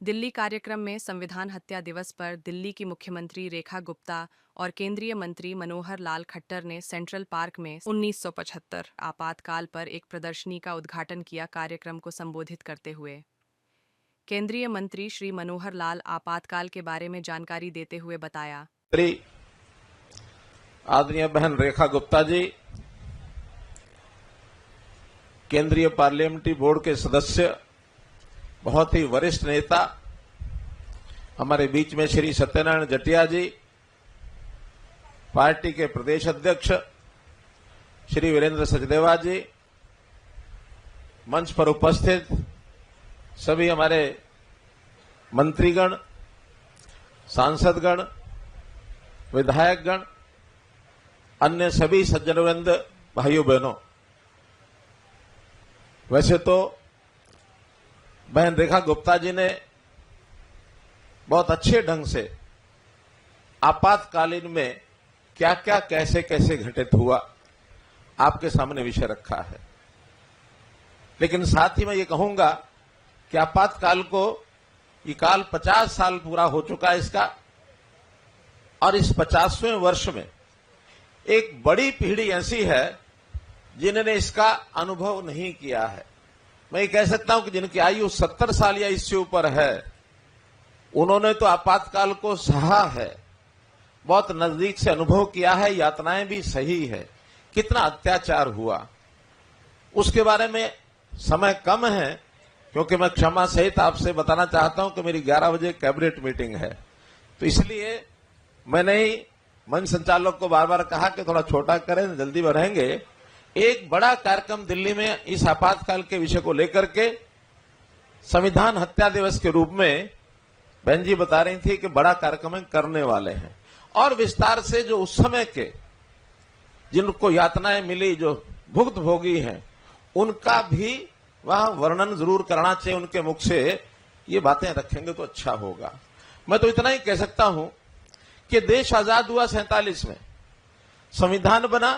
दिल्ली कार्यक्रम में संविधान हत्या दिवस पर दिल्ली की मुख्यमंत्री रेखा गुप्ता और केंद्रीय मंत्री मनोहर लाल खट्टर ने सेंट्रल पार्क में 1975 आपातकाल पर एक प्रदर्शनी का उद्घाटन किया। कार्यक्रम को संबोधित करते हुए केंद्रीय मंत्री श्री मनोहर लाल आपातकाल के बारे में जानकारी देते हुए बताया। आदरणीय बहन रेखा गुप्ता जी, केंद्रीय पार्लियामेंट्री बोर्ड के सदस्य, बहुत ही वरिष्ठ नेता, हमारे बीच में श्री सत्यनारायण जटिया जी, पार्टी के प्रदेश अध्यक्ष श्री वीरेंद्र सचदेवा जी, मंच पर उपस्थित सभी हमारे मंत्रीगण, सांसदगण, विधायकगण, अन्य सभी सज्जनवृंद, भाइयों बहनों, वैसे तो बहन रेखा गुप्ता जी ने बहुत अच्छे ढंग से आपातकालीन में क्या क्या कैसे कैसे घटित हुआ आपके सामने विषय रखा है। लेकिन साथ ही मैं ये कहूंगा कि आपातकाल को ये काल 50 साल पूरा हो चुका है इसका, और इस 50वें वर्ष में एक बड़ी पीढ़ी ऐसी है जिन्होंने इसका अनुभव नहीं किया है। मैं ये कह सकता हूं कि जिनकी आयु 70 साल या इससे ऊपर है, उन्होंने तो आपातकाल को सहा है, बहुत नजदीक से अनुभव किया है, यातनाएं भी सही है, कितना अत्याचार हुआ उसके बारे में समय कम है, क्योंकि मैं क्षमा सहित आपसे बताना चाहता हूं कि मेरी 11 बजे कैबिनेट मीटिंग है, तो इसलिए मैंने ही मंच संचालक को बार बार कहा कि थोड़ा छोटा करें, जल्दी बढ़ेंगे। एक बड़ा कार्यक्रम दिल्ली में इस आपातकाल के विषय को लेकर के संविधान हत्या दिवस के रूप में बहन जी बता रही थी कि बड़ा कार्यक्रम करने वाले हैं, और विस्तार से जो उस समय के जिनको यातनाएं मिली, जो भुक्तभोगी हैं, उनका भी वहां वर्णन जरूर करना चाहिए, उनके मुख से ये बातें रखेंगे तो अच्छा होगा। मैं तो इतना ही कह सकता हूं कि देश आजाद हुआ 47 में, संविधान बना,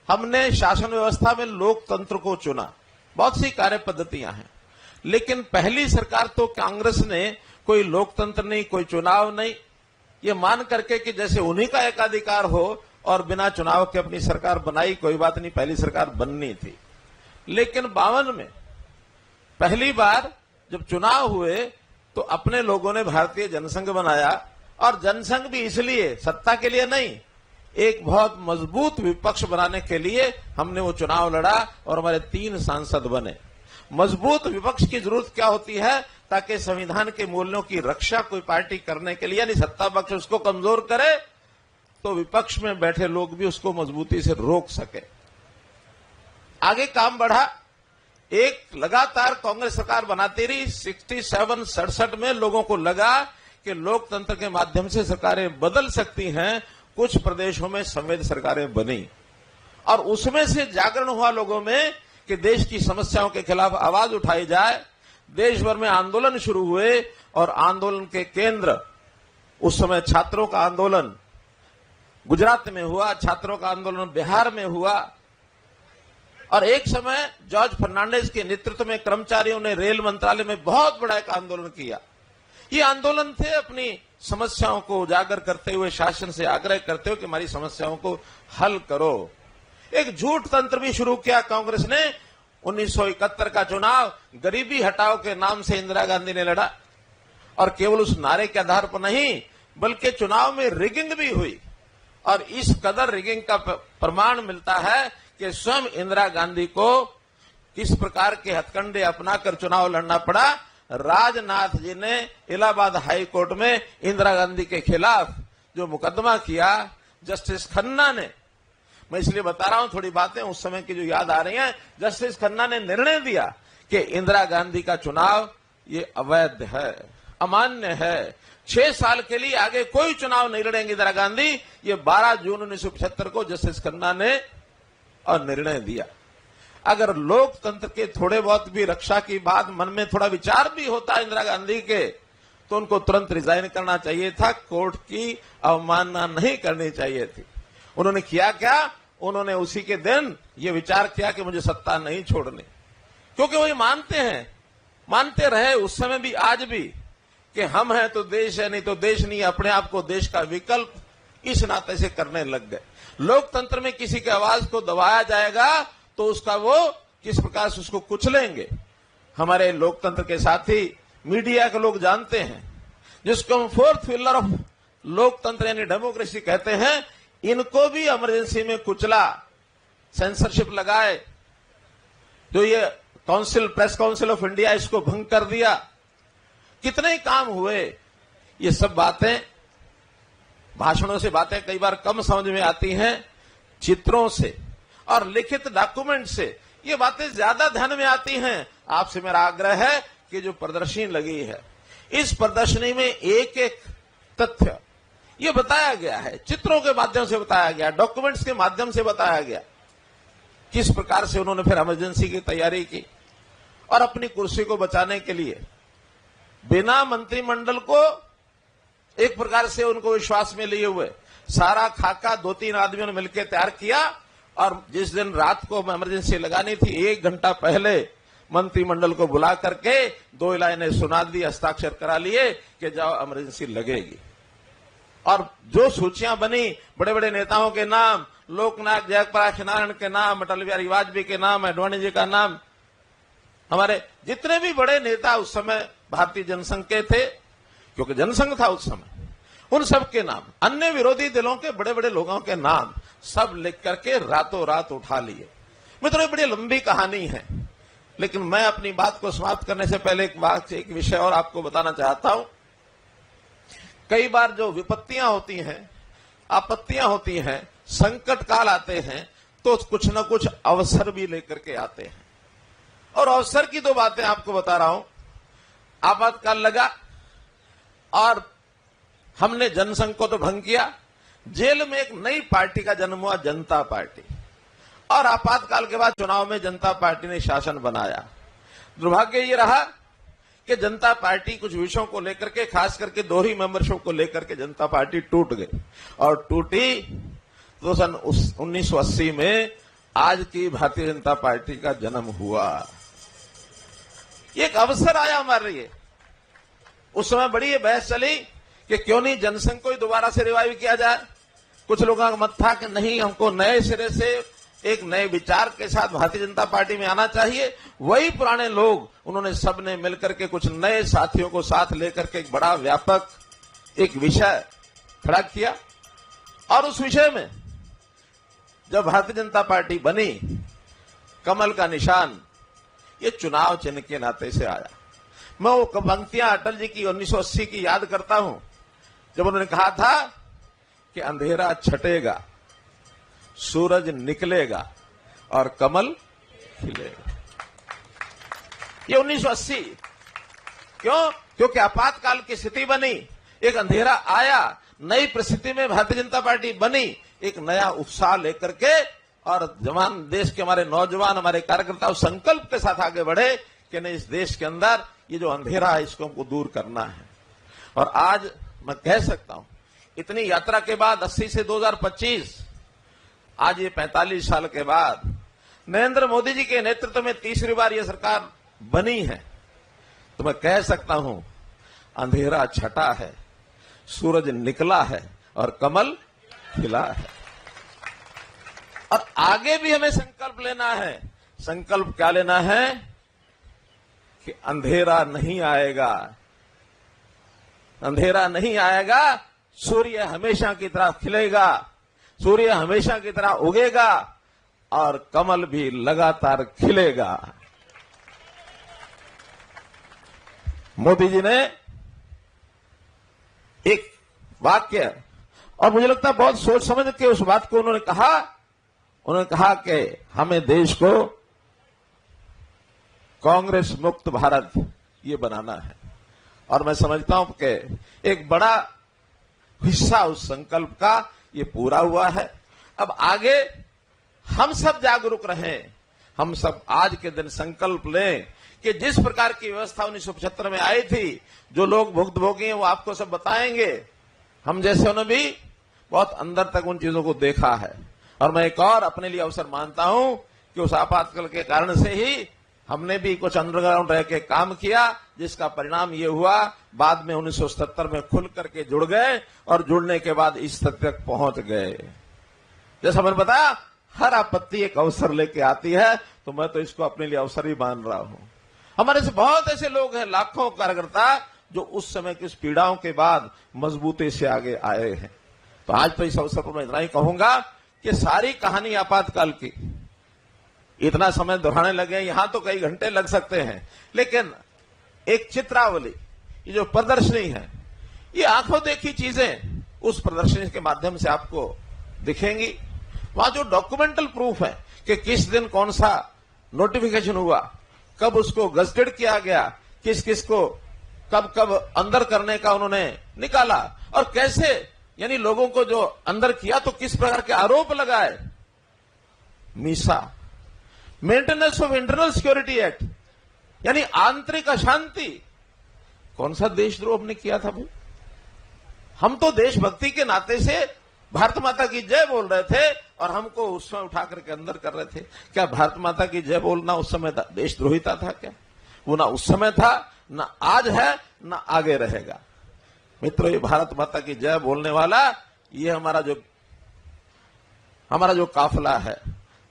हमने शासन व्यवस्था में लोकतंत्र को चुना, बहुत सी कार्य पद्धतियां हैं, लेकिन पहली सरकार तो कांग्रेस ने कोई लोकतंत्र नहीं, कोई चुनाव नहीं, ये मान करके कि जैसे उन्हीं का एकाधिकार हो और बिना चुनाव के अपनी सरकार बनाई, कोई बात नहीं, पहली सरकार बननी थी। लेकिन 52 में पहली बार जब चुनाव हुए तो अपने लोगों ने भारतीय जनसंघ बनाया, और जनसंघ भी इसलिए, सत्ता के लिए नहीं, एक बहुत मजबूत विपक्ष बनाने के लिए हमने वो चुनाव लड़ा और हमारे 3 सांसद बने। मजबूत विपक्ष की जरूरत क्या होती है? ताकि संविधान के मूल्यों की रक्षा कोई पार्टी करने के लिए, यानी सत्ता पक्ष उसको कमजोर करे तो विपक्ष में बैठे लोग भी उसको मजबूती से रोक सके। आगे काम बढ़ा, एक लगातार कांग्रेस सरकार बनाती रही। 67-67 में लोगों को लगा कि लोकतंत्र के माध्यम से सरकारें बदल सकती हैं। कुछ प्रदेशों में संवैध सरकारें बनी, और उसमें से जागरण हुआ लोगों में कि देश की समस्याओं के खिलाफ आवाज उठाई जाए। देश भर में आंदोलन शुरू हुए, और आंदोलन के केंद्र उस समय छात्रों का आंदोलन गुजरात में हुआ, छात्रों का आंदोलन बिहार में हुआ, और एक समय जॉर्ज फर्नांडिस के नेतृत्व में कर्मचारियों ने रेल मंत्रालय में बहुत बड़ा एक आंदोलन किया। ये आंदोलन थे अपनी समस्याओं को उजागर करते हुए, शासन से आग्रह करते हुए कि हमारी समस्याओं को हल करो। एक झूठ तंत्र भी शुरू किया कांग्रेस ने। 1971 का चुनाव गरीबी हटाओ के नाम से इंदिरा गांधी ने लड़ा, और केवल उस नारे के आधार पर नहीं, बल्कि चुनाव में रिगिंग भी हुई, और इस कदर रिगिंग का प्रमाण मिलता है कि स्वयं इंदिरा गांधी को किस प्रकार के हथकंडे अपनाकर चुनाव लड़ना पड़ा। राजनाथ जी ने इलाहाबाद हाई कोर्ट में इंदिरा गांधी के खिलाफ जो मुकदमा किया, जस्टिस खन्ना ने, मैं इसलिए बता रहा हूं, थोड़ी बातें उस समय की जो याद आ रही हैं, जस्टिस खन्ना ने निर्णय दिया कि इंदिरा गांधी का चुनाव ये अवैध है, अमान्य है, 6 साल के लिए आगे कोई चुनाव नहीं लड़ेंगे इंदिरा गांधी। ये 12 जून 1975 को जस्टिस खन्ना ने और निर्णय दिया। अगर लोकतंत्र के थोड़े बहुत भी रक्षा की बात मन में थोड़ा विचार भी होता इंदिरा गांधी के, तो उनको तुरंत रिजाइन करना चाहिए था, कोर्ट की अवमानना नहीं करनी चाहिए थी। उन्होंने किया क्या? उन्होंने उसी के दिन ये विचार किया कि मुझे सत्ता नहीं छोड़नी, क्योंकि वो ये मानते हैं, मानते रहे उस समय भी, आज भी, कि हम हैं तो देश है, नहीं तो देश नहीं, अपने आप को देश का विकल्प इस नाते से करने लग गए। लोकतंत्र में किसी की आवाज को दबाया जाएगा तो उसका वो किस प्रकार से उसको कुचलेंगे। हमारे लोकतंत्र के साथी मीडिया के लोग जानते हैं, जिसको हम फोर्थ पिलर ऑफ लोकतंत्र यानी डेमोक्रेसी कहते हैं, इनको भी इमरजेंसी में कुचला, सेंसरशिप लगाए, जो ये council, press council of India, इसको भंग कर दिया। कितने काम हुए। ये सब बातें भाषणों से बातें कई बार कम समझ में आती हैं, चित्रों से और लिखित डॉक्यूमेंट से ये बातें ज्यादा ध्यान में आती हैं। आपसे मेरा आग्रह है कि जो प्रदर्शनी लगी है, इस प्रदर्शनी में एक एक तथ्य ये बताया गया है, चित्रों के माध्यम से बताया गया, डॉक्यूमेंट्स के माध्यम से बताया गया, किस प्रकार से उन्होंने फिर इमरजेंसी की तैयारी की और अपनी कुर्सी को बचाने के लिए बिना मंत्रिमंडल को एक प्रकार से उनको विश्वास में लिए हुए सारा खाका 2-3 आदमियों ने मिलकर तैयार किया। और जिस दिन रात को इमरजेंसी लगानी थी, 1 घंटा पहले मंत्रिमंडल को बुला करके 2 लाइनें सुना दी, हस्ताक्षर करा लिए कि जाओ इमरजेंसी लगेगी। और जो सूचियां बनी, बड़े बड़े नेताओं के नाम, लोकनायक जयप्रकाश नारायण के नाम, अटल बिहारी वाजपेयी के नाम, आडवाणी जी का नाम, हमारे जितने भी बड़े नेता उस समय भारतीय जनसंघ के थे, क्योंकि जनसंघ था उस समय, उन सब के नाम, अन्य विरोधी दलों के बड़े बड़े लोगों के नाम सब लिख करके रातों रात उठा लिए। मित्रों, बड़ी लंबी कहानी है, लेकिन मैं अपनी बात को समाप्त करने से पहले एक विषय और आपको बताना चाहता हूं। कई बार जो विपत्तियां होती हैं, आपत्तियां होती हैं, संकट काल आते हैं, तो कुछ न कुछ अवसर भी लेकर के आते हैं। और अवसर की 2 बातें आपको बता रहा हूं। आपातकाल लगा और हमने जनसंघ को तो भंग किया, जेल में एक नई पार्टी का जन्म हुआ, जनता पार्टी। और आपातकाल के बाद चुनाव में जनता पार्टी ने शासन बनाया। दुर्भाग्य ये रहा कि जनता पार्टी कुछ विषयों को लेकर के, खास करके दोहरी मेंबरशिप को लेकर के जनता पार्टी टूट गई। और टूटी तो सन 1980 में आज की भारतीय जनता पार्टी का जन्म हुआ। एक अवसर आया हमारे लिए। उस समय बड़ी ये बहस चली कि क्यों नहीं जनसंघ को ही दोबारा से रिवाइव किया जाए। कुछ लोगों का मत था कि नहीं, हमको नए सिरे से एक नए विचार के साथ भारतीय जनता पार्टी में आना चाहिए। वही पुराने लोग, उन्होंने सबने मिलकर के कुछ नए साथियों को साथ लेकर के एक बड़ा व्यापक एक विषय खड़ा किया। और उस विषय में जब भारतीय जनता पार्टी बनी, कमल का निशान ये चुनाव चिन्ह के नाते से आया। मैं वो पंक्तियां अटल जी की 1980 की याद करता हूं, जब उन्होंने कहा था कि अंधेरा छटेगा, सूरज निकलेगा और कमल खिलेगा। ये 1980। क्यों? क्योंकि आपातकाल की स्थिति बनी, एक अंधेरा आया, नई परिस्थिति में भारतीय जनता पार्टी बनी, एक नया उत्साह लेकर के, और जवान देश के हमारे नौजवान, हमारे कार्यकर्ता संकल्प के साथ आगे बढ़े कि नहीं, इस देश के अंदर ये जो अंधेरा है इसको हमको दूर करना है। और आज मैं कह सकता हूं, इतनी यात्रा के बाद 80 से 2025, आज ये 45 साल के बाद नरेंद्र मोदी जी के नेतृत्व में तीसरी बार ये सरकार बनी है, तो मैं कह सकता हूं अंधेरा छटा है, सूरज निकला है और कमल खिला है। और आगे भी हमें संकल्प लेना है। संकल्प क्या लेना है? कि अंधेरा नहीं आएगा, अंधेरा नहीं आएगा, सूर्य हमेशा की तरह खिलेगा, सूर्य हमेशा की तरह उगेगा और कमल भी लगातार खिलेगा। मोदी जी ने एक वाक्य, और मुझे लगता है बहुत सोच समझ के उस बात को उन्होंने कहा कि हमें देश को कांग्रेस मुक्त भारत ये बनाना है। और मैं समझता हूं कि एक बड़ा हिस्सा उस संकल्प का ये पूरा हुआ है। अब आगे हम सब जागरूक रहें, हम सब आज के दिन संकल्प लें कि जिस प्रकार की व्यवस्था 1975 में आई थी, जो लोग भुक्तभोगी हैं वो आपको सब बताएंगे। हम जैसे ने भी बहुत अंदर तक उन चीजों को देखा है। और मैं एक और अपने लिए अवसर मानता हूं कि उस आपातकाल के कारण से ही हमने भी कुछ अंडरग्राउंड रह के काम किया, जिसका परिणाम ये हुआ, बाद में 1977 में खुल करके जुड़ गए और जुड़ने के बाद इस तक पहुंच गए। जैसा मैंने बताया, हर आपत्ति एक अवसर लेके आती है, तो मैं तो इसको अपने लिए अवसर ही मान रहा हूं। हमारे से बहुत ऐसे लोग हैं, लाखों कार्यकर्ता, जो उस समय की पीड़ाओं के बाद मजबूती से आगे आए हैं। तो आज तो इस अवसर पर मैं इतना ही कहूंगा कि सारी कहानी आपातकाल की, इतना समय दोहराने लगे, यहां तो कई घंटे लग सकते हैं, लेकिन एक चित्रावली, ये जो प्रदर्शनी है, ये आंखों देखी चीजें उस प्रदर्शनी के माध्यम से आपको दिखेंगी। वहां जो डॉक्यूमेंटल प्रूफ है कि किस दिन कौन सा नोटिफिकेशन हुआ, कब उसको गजटेड किया गया, किस किस को कब कब अंदर करने का उन्होंने निकाला, और कैसे, यानी लोगों को जो अंदर किया तो किस प्रकार के आरोप लगाए। Misa, maintenance of internal security act, यानी आंतरिक अशांति, कौन सा देशद्रोह हमने किया था भाई? हम तो देशभक्ति के नाते से भारत माता की जय बोल रहे थे और हमको उस समय उठा करके अंदर कर रहे थे। क्या भारत माता की जय बोलना उस समय देशद्रोहिता था क्या? वो ना उस समय था, ना आज है, ना आगे रहेगा। मित्रों, ये भारत माता की जय बोलने वाला, ये हमारा जो काफिला है,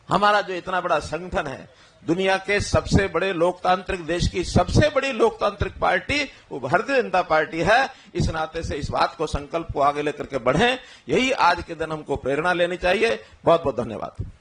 हमारा जो इतना बड़ा संगठन है, दुनिया के सबसे बड़े लोकतांत्रिक देश की सबसे बड़ी लोकतांत्रिक पार्टी वो भारतीय जनता पार्टी है। इस नाते से इस बात को, संकल्प को आगे लेकर के बढ़ें, यही आज के दिन हमको प्रेरणा लेनी चाहिए। बहुत बहुत धन्यवाद।